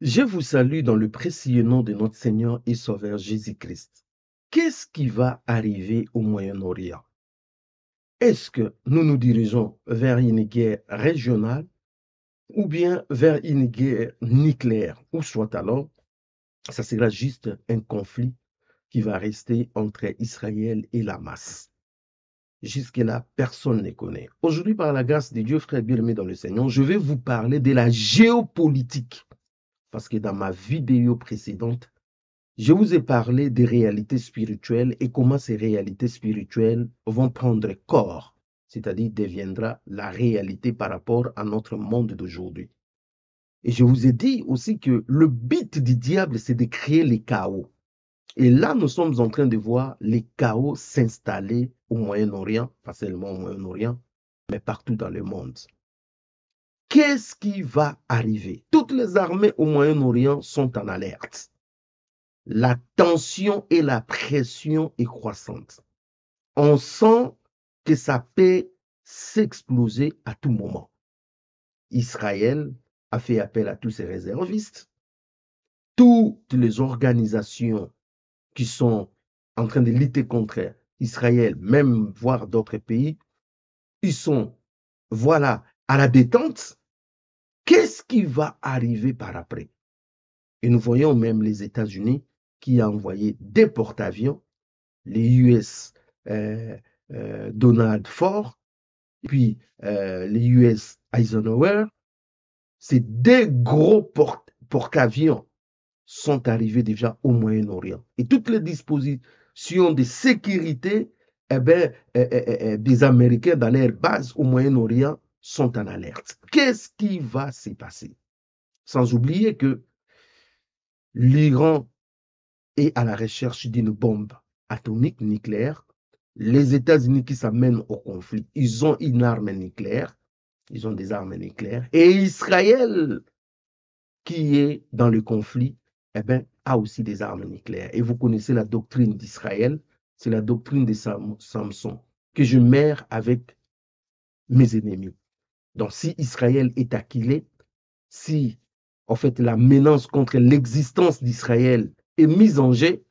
Je vous salue dans le précieux nom de notre Seigneur et Sauveur Jésus-Christ. Qu'est-ce qui va arriver au Moyen-Orient? Est-ce que nous nous dirigeons vers une guerre régionale ou bien vers une guerre nucléaire? Ou soit alors, ça sera juste un conflit qui va rester entre Israël et la masse. Jusque-là, personne ne connaît. Aujourd'hui, par la grâce de Dieu, frère bien-aimé dans le Seigneur, je vais vous parler de la géopolitique. Parce que dans ma vidéo précédente, je vous ai parlé des réalités spirituelles et comment ces réalités spirituelles vont prendre corps, c'est-à-dire deviendra la réalité par rapport à notre monde d'aujourd'hui. Et je vous ai dit aussi que le but du diable, c'est de créer les chaos. Et là, nous sommes en train de voir les chaos s'installer au Moyen-Orient, pas seulement au Moyen-Orient, mais partout dans le monde. Qu'est-ce qui va arriver? Toutes les armées au Moyen-Orient sont en alerte. La tension et la pression est croissante. On sent que ça peut s'exploser à tout moment. Israël a fait appel à tous ses réservistes. Toutes les organisations qui sont en train de lutter contre Israël, même voire d'autres pays, ils sont, voilà, à la détente. Qu'est-ce qui va arriver par après? Et nous voyons même les États-Unis qui ont envoyé des porte-avions, les US Donald Ford, puis les US Eisenhower. Ces deux gros porte-avions sont arrivés déjà au Moyen-Orient. Et toutes les dispositions de sécurité des Américains dans leur base au Moyen-Orient sont en alerte. Qu'est-ce qui va se passer? Sans oublier que l'Iran est à la recherche d'une bombe atomique nucléaire. Les États-Unis qui s'amènent au conflit, ils ont une arme nucléaire, ils ont des armes nucléaires. Et Israël, qui est dans le conflit, a aussi des armes nucléaires. Et vous connaissez la doctrine d'Israël, c'est la doctrine de Samson, que je meurs avec mes ennemis. Donc si Israël est acculé, si en fait la menace contre l'existence d'Israël est mise en jeu,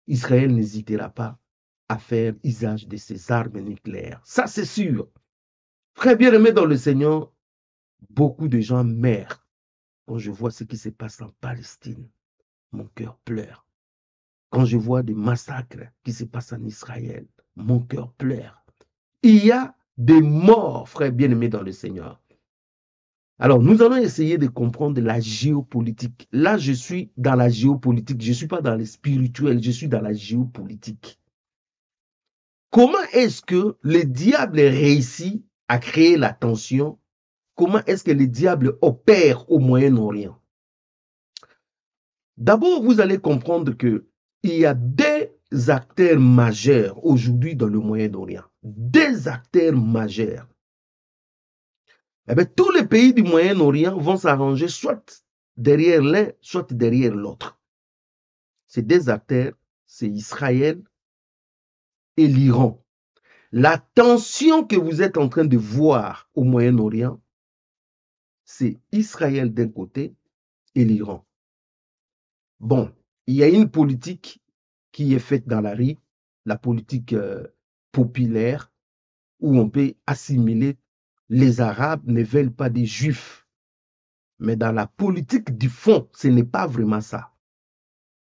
Israël n'hésitera pas à faire usage de ses armes nucléaires. Ça, c'est sûr. Très bien aimé dans le Seigneur, beaucoup de gens meurent. Quand je vois ce qui se passe en Palestine, mon cœur pleure. Quand je vois des massacres qui se passent en Israël, mon cœur pleure. Il y a des morts, frères bien-aimés dans le Seigneur. Alors, nous allons essayer de comprendre la géopolitique. Là, je suis dans la géopolitique. Je ne suis pas dans le spirituel, je suis dans la géopolitique. Comment est-ce que le diable réussit à créer la tension? Comment est-ce que le diable opère au Moyen-Orient? D'abord, vous allez comprendre qu'il y a des acteurs majeurs aujourd'hui dans le Moyen-Orient. Des acteurs majeurs. Eh bien, tous les pays du Moyen-Orient vont s'arranger soit derrière l'un, soit derrière l'autre. Ces deux acteurs, c'est Israël et l'Iran. La tension que vous êtes en train de voir au Moyen-Orient, c'est Israël d'un côté et l'Iran. Bon, il y a une politique qui est faite dans la rue, la politique populaire, où on peut assimiler les Arabes ne veulent pas des Juifs. Mais dans la politique du fond, ce n'est pas vraiment ça.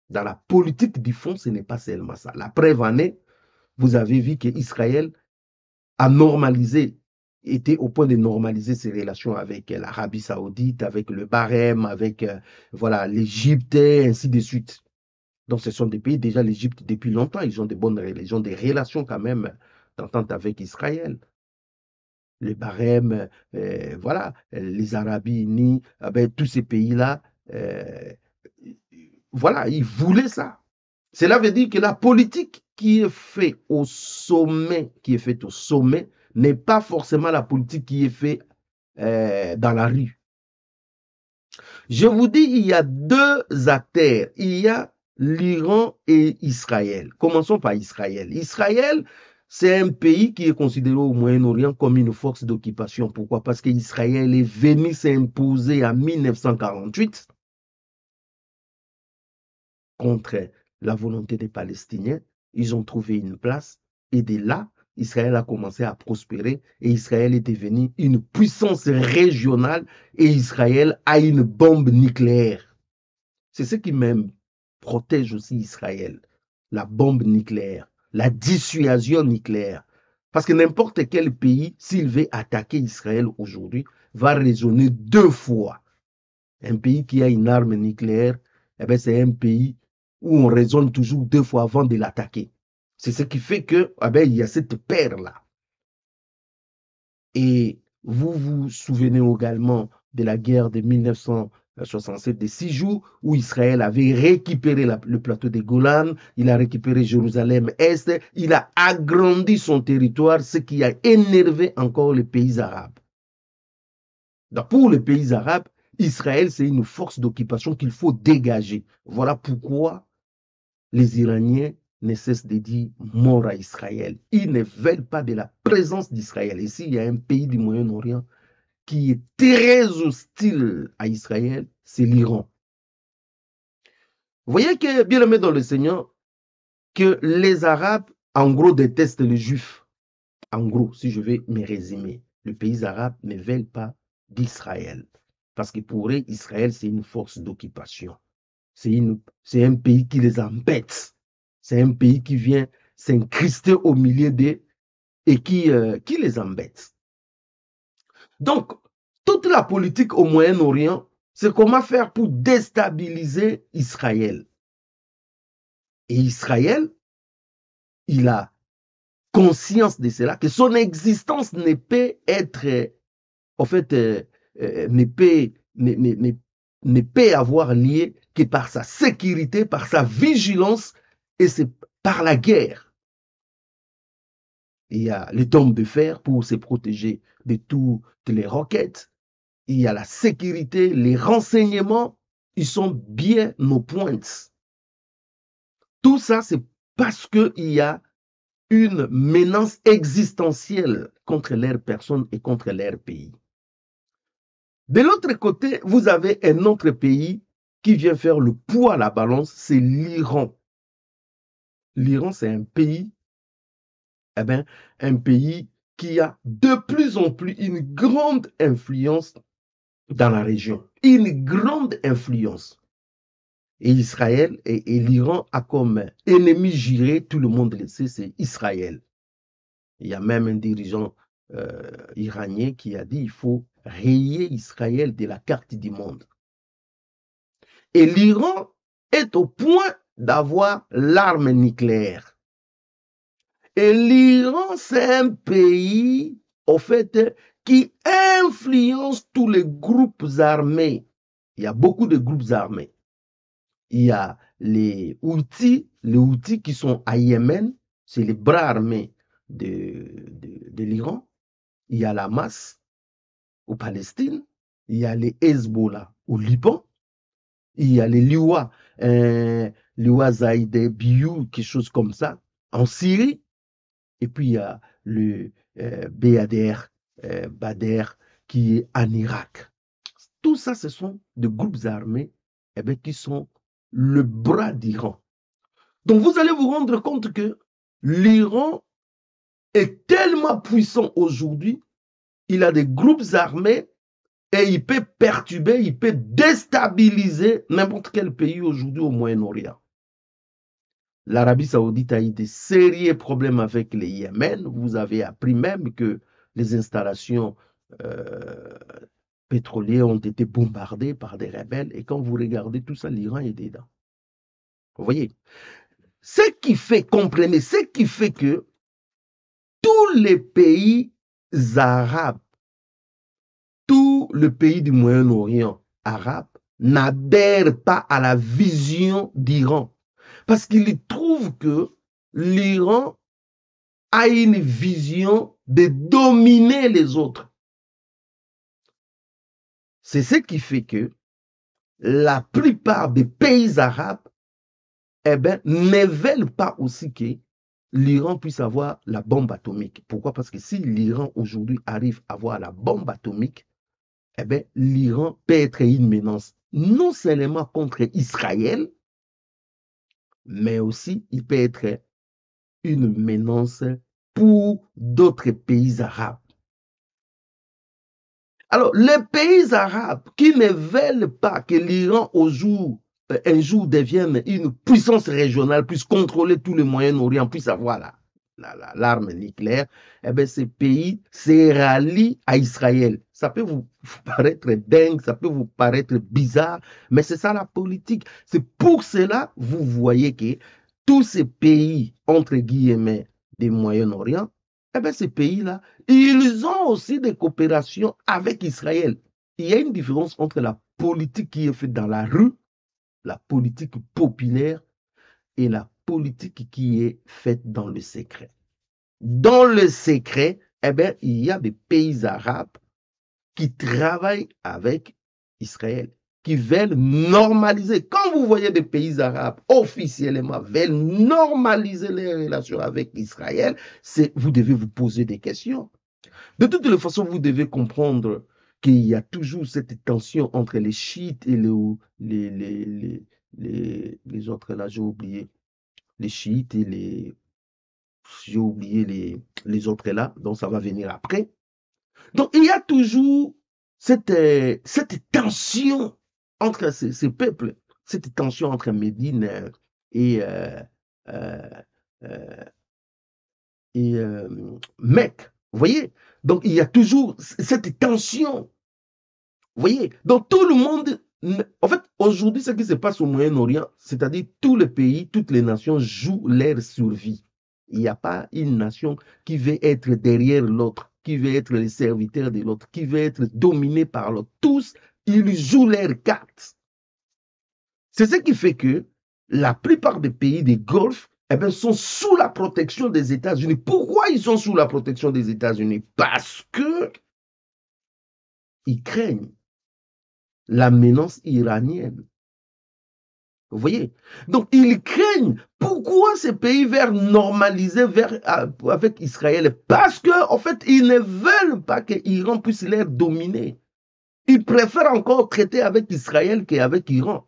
Dans la politique du fond, ce n'est pas seulement ça. La preuve en est, vous avez vu qu'Israël a normalisé, était au point de normaliser ses relations avec l'Arabie Saoudite, avec le Bahreïn, avec voilà, l'Égypte, et ainsi de suite. Donc, ce sont des pays, déjà l'Égypte, depuis longtemps, ils ont des bonnes ils ont des relations quand même d'entente avec Israël. Le Bahreïn, voilà, les Arabies Unis, tous ces pays-là, voilà, ils voulaient ça. Cela veut dire que la politique qui est faite au sommet, n'est pas forcément la politique qui est faite dans la rue. Je vous dis, il y a deux acteurs. Il y a l'Iran et Israël. Commençons par Israël. Israël, c'est un pays qui est considéré au Moyen-Orient comme une force d'occupation. Pourquoi? Parce qu'Israël est venu s'imposer en 1948 contre la volonté des Palestiniens. Ils ont trouvé une place et de là, Israël a commencé à prospérer et Israël est devenu une puissance régionale et Israël a une bombe nucléaire. C'est ce qui même protège aussi Israël, la bombe nucléaire, la dissuasion nucléaire. Parce que n'importe quel pays, s'il veut attaquer Israël aujourd'hui, va raisonner 2 fois. Un pays qui a une arme nucléaire, eh c'est un pays où on raisonne toujours 2 fois avant de l'attaquer. C'est ce qui fait que, il y a cette paire-là. Et vous vous souvenez également de la guerre de 1967, des 6 jours, où Israël avait récupéré le plateau de Golan, il a récupéré Jérusalem-Est, il a agrandi son territoire, ce qui a énervé encore les pays arabes. Donc pour les pays arabes, Israël, c'est une force d'occupation qu'il faut dégager. Voilà pourquoi les Iraniens ne cessent de dire mort à Israël. Ils ne veulent pas de la présence d'Israël. Ici, il y a un pays du Moyen-Orient qui est très hostile à Israël, c'est l'Iran. Vous voyez que, bien aimé dans le Seigneur, que les Arabes, en gros, détestent les Juifs. En gros, si je vais me résumer, les pays arabes ne veulent pas d'Israël. Parce que pour eux, Israël, c'est une force d'occupation. C'est un pays qui les embête. C'est un pays qui vient s'incruster au milieu d'eux et qui les embête. Donc, toute la politique au Moyen-Orient, c'est comment faire pour déstabiliser Israël. Et Israël, il a conscience de cela, que son existence ne peut être, en fait, ne peut avoir lié que par sa sécurité, par sa vigilance, et c'est par la guerre. Il y a les dômes de fer pour se protéger de toutes les roquettes. Il y a la sécurité, les renseignements, ils sont bien aux pointes. Tout ça, c'est parce qu'il y a une menace existentielle contre leur personne et contre leur pays. De l'autre côté, vous avez un autre pays qui vient faire le poids à la balance, c'est l'Iran. L'Iran, c'est un pays, un pays qui a de plus en plus une grande influence dans la région. Une grande influence. Et Israël et l'Iran a comme ennemi juré, tout le monde le sait, c'est Israël. Il y a même un dirigeant iranien qui a dit qu'il faut rayer Israël de la carte du monde. Et l'Iran est au point d'avoir l'arme nucléaire. Et l'Iran, c'est un pays, au fait, qui influence tous les groupes armés. Il y a beaucoup de groupes armés. Il y a les Houthis qui sont à Yémen, c'est les bras armés de l'Iran. Il y a la Hamas aux Palestine, il y a les Hezbollah au Liban, il y a les Liwa Zaïd Biou, quelque chose comme ça, en Syrie, et puis il y a le Bader qui est en Irak. Tout ça, ce sont des groupes armés qui sont le bras d'Iran. Donc vous allez vous rendre compte que l'Iran est tellement puissant aujourd'hui, il a des groupes armés et il peut perturber, il peut déstabiliser n'importe quel pays aujourd'hui au Moyen-Orient. L'Arabie Saoudite a eu des sérieux problèmes avec le Yémen. Vous avez appris même que les installations pétrolières ont été bombardées par des rebelles. Et quand vous regardez tout ça, l'Iran est dedans. Vous voyez? Ce qui fait, comprenez, ce qui fait que tous les pays arabes, tous les pays du Moyen-Orient arabe n'adhèrent pas à la vision d'Iran. Parce qu'ils trouvent que l'Iran a une vision de dominer les autres. C'est ce qui fait que la plupart des pays arabes ne veulent pas aussi que l'Iran puisse avoir la bombe atomique. Pourquoi? Parce que si l'Iran aujourd'hui arrive à avoir la bombe atomique, l'Iran peut être une menace non seulement contre Israël, mais aussi il peut être une menace pour d'autres pays arabes. Alors, les pays arabes qui ne veulent pas que l'Iran un jour devienne une puissance régionale, puisse contrôler tout le Moyen-Orient, puisse avoir l'arme nucléaire, eh bien, ces pays se rallient à Israël. Ça peut vous paraître dingue, ça peut vous paraître bizarre, mais c'est ça la politique. C'est pour cela, vous voyez que tous ces pays, entre guillemets, du Moyen-Orient, eh bien, ces pays-là, ils ont aussi des coopérations avec Israël. Il y a une différence entre la politique qui est faite dans la rue, la politique populaire, et la politique qui est faite dans le secret. Dans le secret, eh bien, il y a des pays arabes qui travaillent avec Israël, qui veulent normaliser. Quand vous voyez des pays arabes officiellement veulent normaliser les relations avec Israël, vous devez vous poser des questions. De toutes les façons, vous devez comprendre qu'il y a toujours cette tension entre les chiites et les autres, là, j'ai oublié. Les chiites et j'ai oublié les autres là, donc ça va venir après. Donc il y a toujours cette tension entre ces peuples, cette tension entre Médine et, euh, euh, euh, Mecque. Vous voyez? Donc il y a toujours cette tension. Vous voyez? Donc tout le monde, en fait, aujourd'hui, ce qui se passe au Moyen-Orient, c'est-à-dire tous les pays, toutes les nations jouent leur survie. Il n'y a pas une nation qui veut être derrière l'autre, qui veut être le serviteur de l'autre, qui veut être dominé par l'autre. Tous, ils jouent leurs cartes. C'est ce qui fait que la plupart des pays des Golfe sont sous la protection des États-Unis. Pourquoi ils sont sous la protection des États-Unis? Parce que ils craignent la menace iranienne. Vous voyez? Donc, ils craignent. Pourquoi ces pays veulent normaliser avec Israël? Parce qu'en fait, ils ne veulent pas que l'Iran puisse les dominer. Ils préfèrent encore traiter avec Israël qu'avec l'Iran.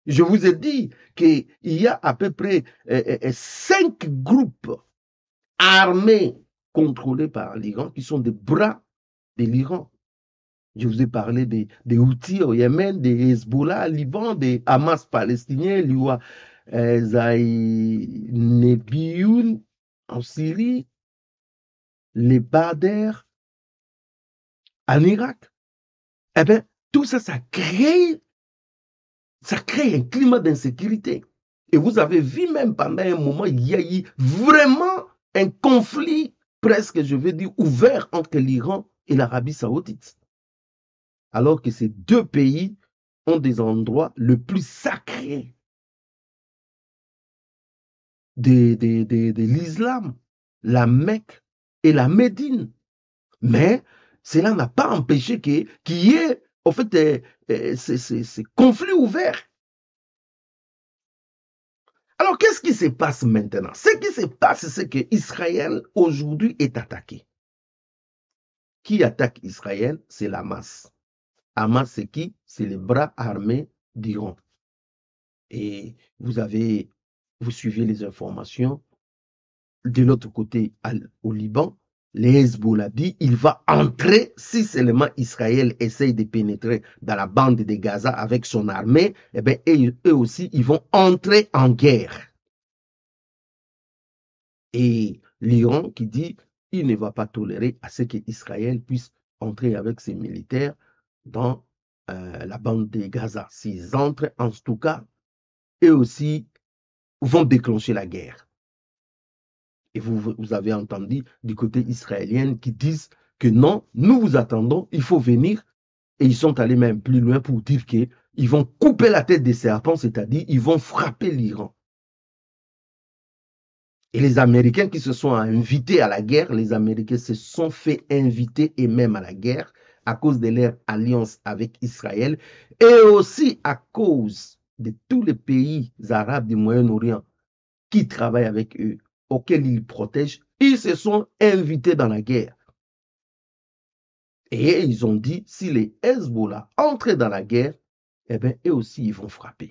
Je vous ai dit qu'il y a à peu près 5 groupes armés contrôlés par l'Iran qui sont des bras de l'Iran. Je vous ai parlé des Houthis au Yémen, des Hezbollah au Liban, des Hamas palestiniens, l'Iwa Zaïnebiyoun en Syrie, les Badr en Irak. Eh bien, tout ça, ça crée un climat d'insécurité. Et vous avez vu même pendant un moment, il y a eu vraiment un conflit presque, je veux dire, ouvert entre l'Iran et l'Arabie saoudite. Alors que ces deux pays ont des endroits le plus sacrés de l'islam, la Mecque et la Médine. Mais cela n'a pas empêché qu'il y ait en fait ces conflits ouverts. Alors, qu'est-ce qui se passe maintenant? Ce qui se passe, c'est qu'Israël aujourd'hui est attaqué. Qui attaque Israël? C'est l'Hamas. Hamas, c'est qui? C'est les bras armés d'Iran. Et vous suivez les informations. De l'autre côté, au Liban, les Hezbollah dit il va entrer, si seulement Israël essaye de pénétrer dans la bande de Gaza avec son armée, eh bien, eux aussi, ils vont entrer en guerre. Et l'Iran qui dit il ne va pas tolérer à ce qu'Israël puisse entrer avec ses militaires dans la bande de Gaza. S'ils entrent, en tout cas, eux aussi vont déclencher la guerre. Et vous avez entendu du côté israélien qui disent que non, nous vous attendons, il faut venir. Et ils sont allés même plus loin pour dire qu'ils vont couper la tête des serpents, c'est-à-dire ils vont frapper l'Iran. Et les Américains qui se sont invités à la guerre, les Américains se sont fait inviter eux-mêmes à la guerre à cause de leur alliance avec Israël et aussi à cause de tous les pays arabes du Moyen-Orient qui travaillent avec eux, auxquels ils protègent. Ils se sont invités dans la guerre. Et ils ont dit, si les Hezbollah entrent dans la guerre, eh bien, eux aussi, ils vont frapper.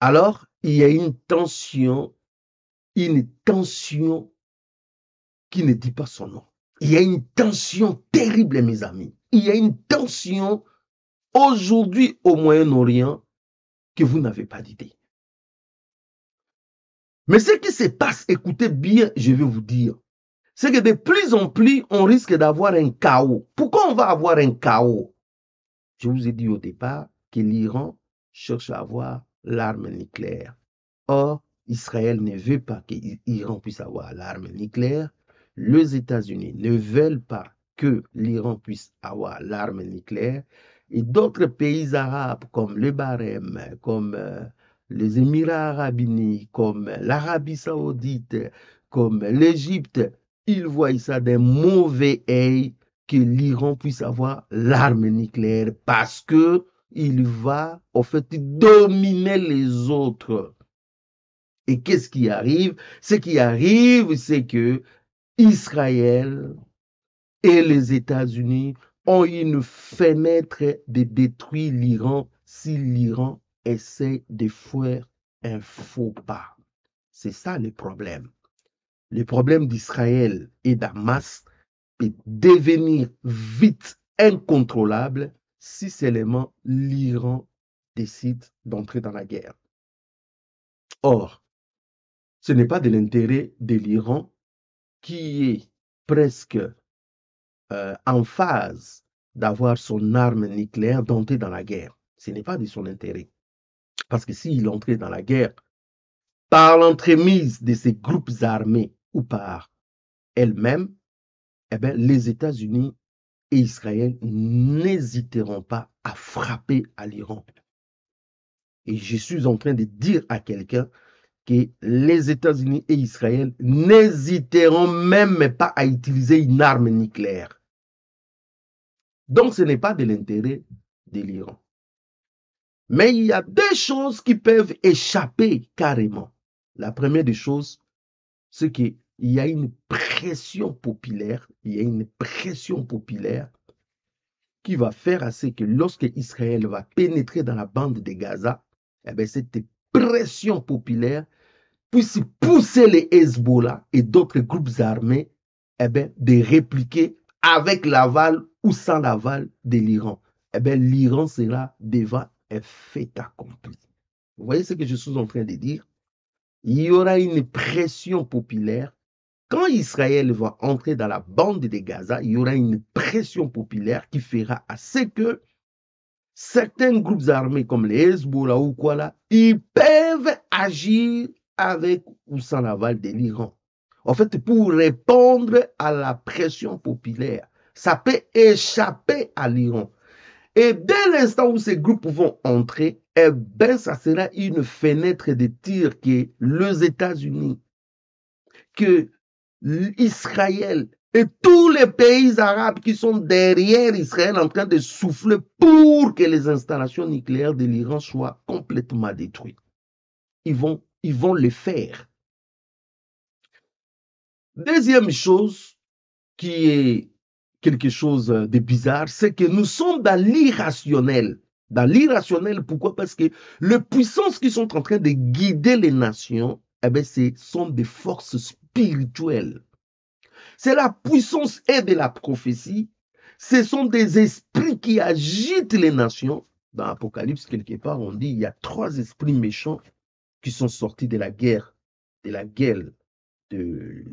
alors il y a une tension qui ne dit pas son nom. Il y a une tension terrible, mes amis. Il y a une tension aujourd'hui au Moyen-Orient que vous n'avez pas d'idée. Mais ce qui se passe, écoutez bien, je vais vous dire, c'est que de plus en plus, on risque d'avoir un chaos. Pourquoi on va avoir un chaos? Je vous ai dit au départ que l'Iran cherche à avoir l'arme nucléaire. Or, Israël ne veut pas que l'Iran puisse avoir l'arme nucléaire. Les États-Unis ne veulent pas que l'Iran puisse avoir l'arme nucléaire. Et d'autres pays arabes comme le Bahreïn, comme les Émirats arabes unis, comme l'Arabie saoudite, comme l'Égypte, ils voient ça d'un mauvais œil que l'Iran puisse avoir l'arme nucléaire parce que il va, en fait, dominer les autres. Et qu'est-ce qui arrive? Ce qui arrive, c'est que Israël et les États-Unis ont une fenêtre de détruire l'Iran si l'Iran essaie de faire un faux pas. C'est ça le problème. Le problème d'Israël et d'Hamas peut devenir vite incontrôlable si seulement l'Iran décide d'entrer dans la guerre. Or, ce n'est pas de l'intérêt de l'Iran qui est presque en phase d'avoir son arme nucléaire d'entrer dans la guerre. Ce n'est pas de son intérêt. Parce que s'il entrait dans la guerre par l'entremise de ces groupes armés ou par elle-même, eh bien, les États-Unis et Israël n'hésiteront pas à frapper à l'Iran. Et je suis en train de dire à quelqu'un que les États-Unis et Israël n'hésiteront même pas à utiliser une arme nucléaire. Donc, ce n'est pas de l'intérêt de l'Iran. Mais il y a deux choses qui peuvent échapper carrément. La première des choses, c'est qu'il y a une pression populaire, qui va faire à ce que lorsque Israël va pénétrer dans la bande de Gaza, eh bien, cette pression populaire puisse pousser les Hezbollah et d'autres groupes armés eh bien, de répliquer avec l'aval ou sans l'aval de l'Iran. Eh bien, l'Iran sera devant un fait accompli. Vous voyez ce que je suis en train de dire? Il y aura une pression populaire. Quand Israël va entrer dans la bande de Gaza, il y aura une pression populaire qui fera à ce que certains groupes armés comme les Hezbollah ou quoi là, ils peuvent agir avec ou sans l'aval de l'Iran. En fait, pour répondre à la pression populaire, ça peut échapper à l'Iran. Et dès l'instant où ces groupes vont entrer, eh bien, ça sera une fenêtre de tir que les États-Unis, que Israël et tous les pays arabes qui sont derrière Israël en train de souffler pour que les installations nucléaires de l'Iran soient complètement détruites. Ils vont le faire. Deuxième chose qui est quelque chose de bizarre, c'est que nous sommes dans l'irrationnel. Dans l'irrationnel, pourquoi? Parce que les puissances qui sont en train de guider les nations, eh bien, ce sont des forces spirituelles. C'est la puissance et de la prophétie. Ce sont des esprits qui agitent les nations. Dans l'Apocalypse, quelque part, on dit qu'il y a 3 esprits méchants qui sont sortis de la guerre de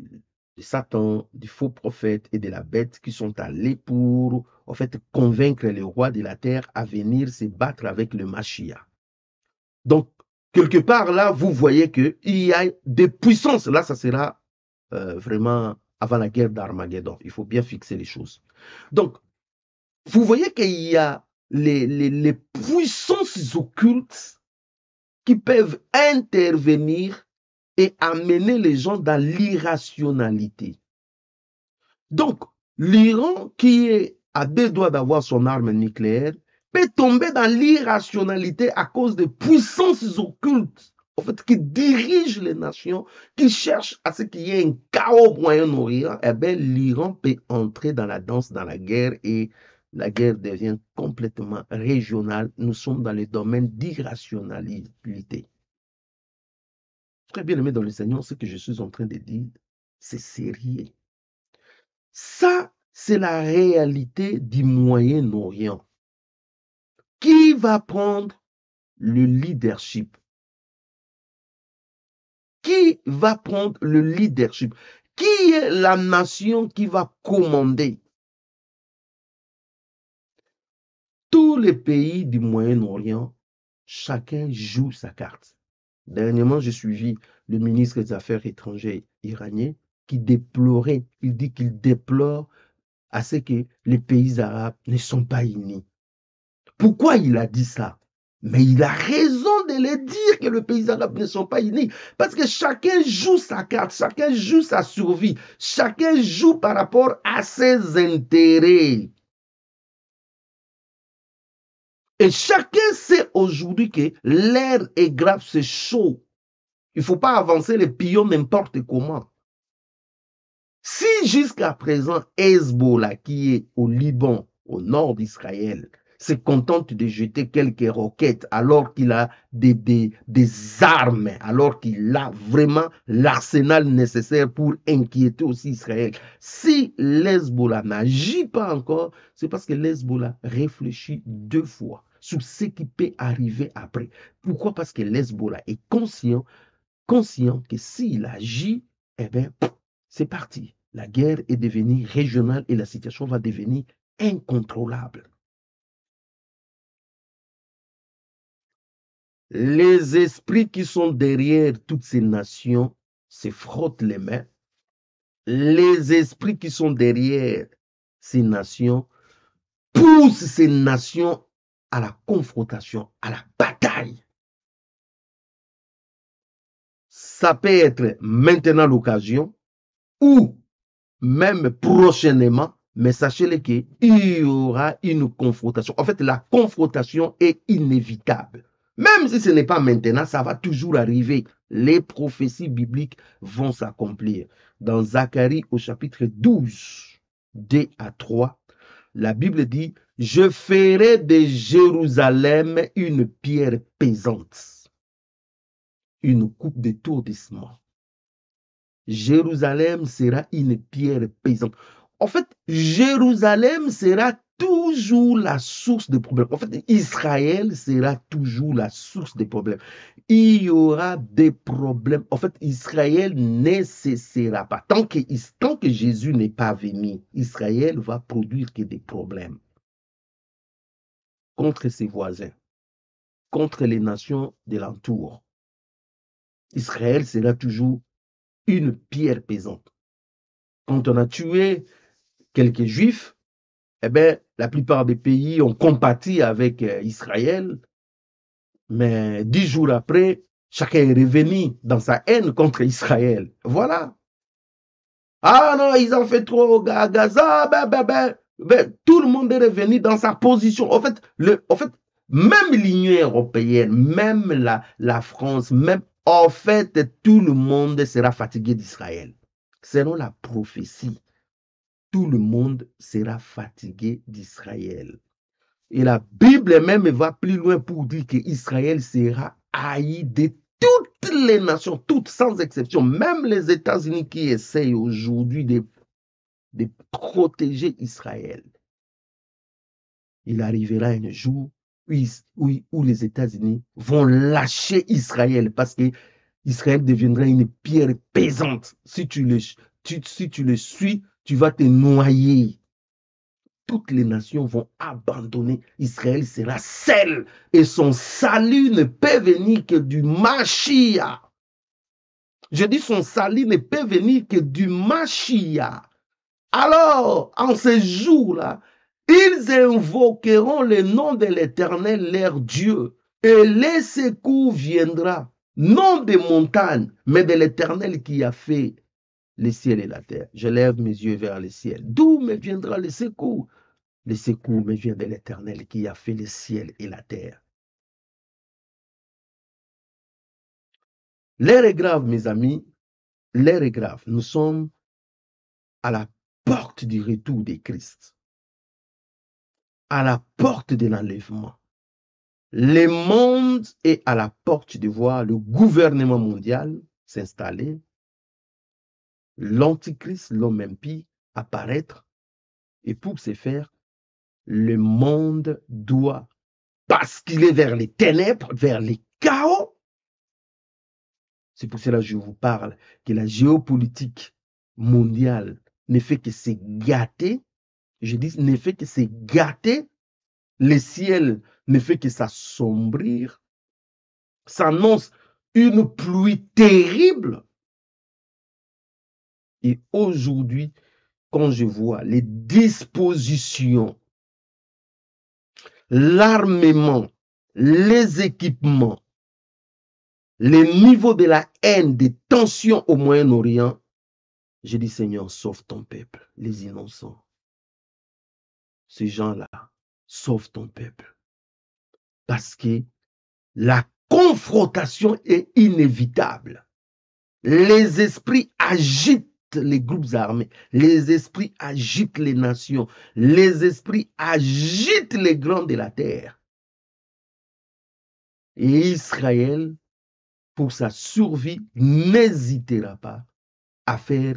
Satan, du faux prophète et de la bête qui sont allés pour, en fait, convaincre les rois de la terre à venir se battre avec le Mashiach. Donc, quelque part là, vous voyez qu'il y a des puissances. Là, ça sera vraiment avant la guerre d'Armageddon. Il faut bien fixer les choses. Donc, vous voyez qu'il y a les puissances occultes qui peuvent intervenir et amener les gens dans l'irrationalité. Donc, l'Iran, qui est à 2 doigts d'avoir son arme nucléaire, peut tomber dans l'irrationalité à cause des puissances occultes, en fait, qui dirigent les nations, qui cherchent à ce qu'il y ait un chaos au Moyen-Orient. Eh bien, l'Iran peut entrer dans la danse, dans la guerre, et la guerre devient complètement régionale. Nous sommes dans le domaine d'irrationalité. Très bien aimé dans le Seigneur, ce que je suis en train de dire, c'est sérieux. Ça, c'est la réalité du Moyen-Orient. Qui va prendre le leadership? Qui va prendre le leadership? Qui est la nation qui va commander? Tous les pays du Moyen-Orient, chacun joue sa carte. Dernièrement, j'ai suivi le ministre des Affaires étrangères iranien qui déplorait, il dit qu'il déplore à ce que les pays arabes ne sont pas unis. Pourquoi il a dit ça? Mais il a raison de le dire que les pays arabes ne sont pas unis. Parce que chacun joue sa carte, chacun joue sa survie, chacun joue par rapport à ses intérêts. Et chacun sait aujourd'hui que l'air est grave, c'est chaud. Il ne faut pas avancer les pions n'importe comment. Si jusqu'à présent, Hezbollah, qui est au Liban, au nord d'Israël, se contente de jeter quelques roquettes alors qu'il a des armes, alors qu'il a vraiment l'arsenal nécessaire pour inquiéter aussi Israël. Si l'Hezbollah n'agit pas encore, c'est parce que l'Hezbollah réfléchit 2 fois sur ce qui peut arriver après. Pourquoi? Parce que l'Hezbollah est conscient que s'il agit, eh bien, c'est parti. La guerre est devenue régionale et la situation va devenir incontrôlable. Les esprits qui sont derrière toutes ces nations se frottent les mains. Les esprits qui sont derrière ces nations poussent ces nations à la confrontation, à la bataille. Ça peut être maintenant l'occasion ou même prochainement, mais sachez-le qu'il y aura une confrontation. En fait, la confrontation est inévitable. Même si ce n'est pas maintenant, ça va toujours arriver. Les prophéties bibliques vont s'accomplir. Dans Zacharie au chapitre 12, 2 à 3, la Bible dit, « Je ferai de Jérusalem une pierre pesante, une coupe d'étourdissement. » Jérusalem sera une pierre pesante. En fait, Jérusalem sera toujours la source des problèmes. En fait, Israël sera toujours la source des problèmes. Il y aura des problèmes. En fait, Israël ne cessera pas. Tant que Jésus n'est pas venu, Israël va produire que des problèmes contre ses voisins, contre les nations de l'entour. Israël sera toujours une pierre pesante. Quand on a tué quelques juifs, eh bien, la plupart des pays ont compati avec Israël, mais 10 jours après, chacun est revenu dans sa haine contre Israël. Voilà. Ah non, ils ont fait trop à Gaza, tout le monde est revenu dans sa position. En fait, même l'Union européenne, même la France, même, en fait, tout le monde sera fatigué d'Israël. Selon la prophétie, tout le monde sera fatigué d'Israël. Et la Bible même va plus loin pour dire qu'Israël sera haï de toutes les nations, toutes sans exception, même les États-Unis qui essayent aujourd'hui de protéger Israël. Il arrivera un jour où les États-Unis vont lâcher Israël parce que Israël deviendra une pierre pesante. Si tu le suis, tu vas te noyer. Toutes les nations vont abandonner. Israël sera seul et son salut ne peut venir que du Mashiach. Je dis son salut ne peut venir que du Mashiach. Alors, en ces jours-là, ils invoqueront le nom de l'Éternel, leur Dieu, et le secours viendra, non des montagnes, mais de l'Éternel qui a fait les ciels et la terre. Je lève mes yeux vers le ciel. D'où me viendra le secours? Le secours me vient de l'Éternel qui a fait le ciel et la terre. L'heure est grave, mes amis. L'heure est grave. Nous sommes à la porte du retour de Christ, à la porte de l'enlèvement. Le monde est à la porte de voir le gouvernement mondial s'installer, l'antichrist, l'homme impie, apparaître. Et pour ce faire, le monde doit basculer vers les ténèbres, vers les chaos. C'est pour cela que je vous parle que la géopolitique mondiale ne fait que se gâter. Je dis ne fait que se gâter. Le ciel ne fait que s'assombrir. S'annonce une pluie terrible. Et aujourd'hui, quand je vois les dispositions, l'armement, les équipements, les niveaux de la haine, des tensions au Moyen-Orient, je dis Seigneur, sauve ton peuple, les innocents. Ces gens-là, sauve ton peuple. Parce que la confrontation est inévitable. Les esprits agitent les groupes armés, les esprits agitent les nations, les esprits agitent les grands de la terre. Et Israël, pour sa survie, n'hésitera pas à faire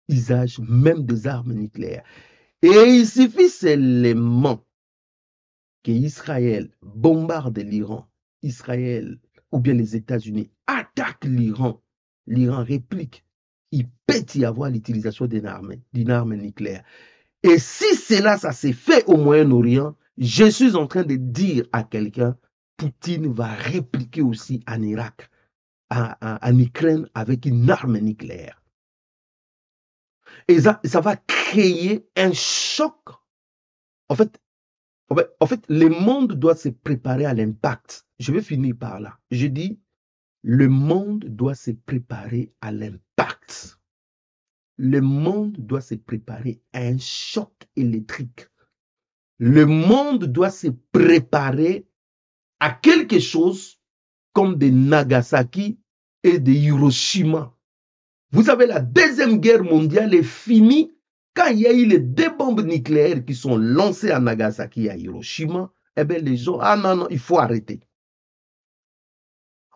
usage même des armes nucléaires. Et il suffit seulement qu'Israël bombarde l'Iran, Israël ou bien les États-Unis attaquent l'Iran, l'Iran réplique, il peut y avoir l'utilisation d'une arme nucléaire. Et si cela, ça s'est fait au Moyen-Orient, je suis en train de dire à quelqu'un, Poutine va répliquer aussi en Irak, en Ukraine avec une arme nucléaire. Et ça va créer un choc. En fait, le monde doit se préparer à l'impact. Je vais finir par là. Je dis, le monde doit se préparer à l'impact. Le monde doit se préparer à un choc électrique. Le monde doit se préparer à quelque chose comme des Nagasaki et des Hiroshima. Vous savez, la Deuxième Guerre mondiale est finie quand il y a eu les 2 bombes nucléaires qui sont lancées à Nagasaki et à Hiroshima. Eh bien, les gens, ah non, non, il faut arrêter.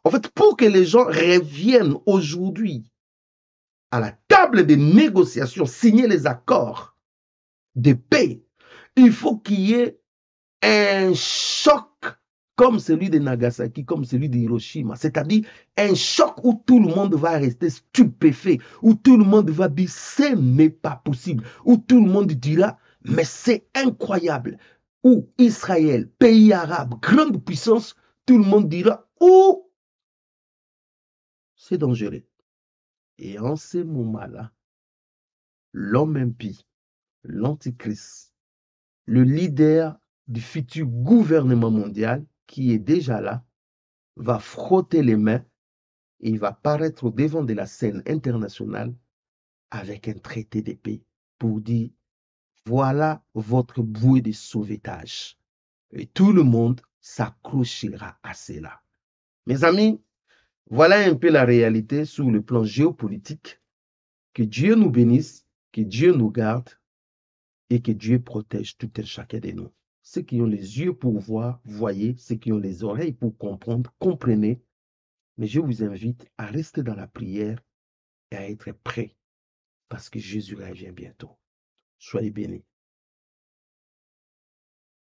En fait, pour que les gens reviennent aujourd'hui à la table des négociations, signer les accords de paix, il faut qu'il y ait un choc comme celui de Nagasaki, comme celui de Hiroshima. C'est-à-dire un choc où tout le monde va rester stupéfait, où tout le monde va dire ce n'est pas possible, où tout le monde dira mais c'est incroyable, où Israël, pays arabe, grande puissance, tout le monde dira oh, c'est dangereux. Et en ce moment-là, l'homme impie, l'antichrist, le leader du futur gouvernement mondial qui est déjà là, va frotter les mains et il va paraître au devant de la scène internationale avec un traité de paix pour dire voilà votre bouée de sauvetage. Et tout le monde s'accrochera à cela. Mes amis, voilà un peu la réalité sur le plan géopolitique. Que Dieu nous bénisse, que Dieu nous garde et que Dieu protège tout et chacun de nous. Ceux qui ont les yeux pour voir, voyez. Ceux qui ont les oreilles pour comprendre, comprenez. Mais je vous invite à rester dans la prière et à être prêt parce que Jésus revient bientôt. Soyez bénis.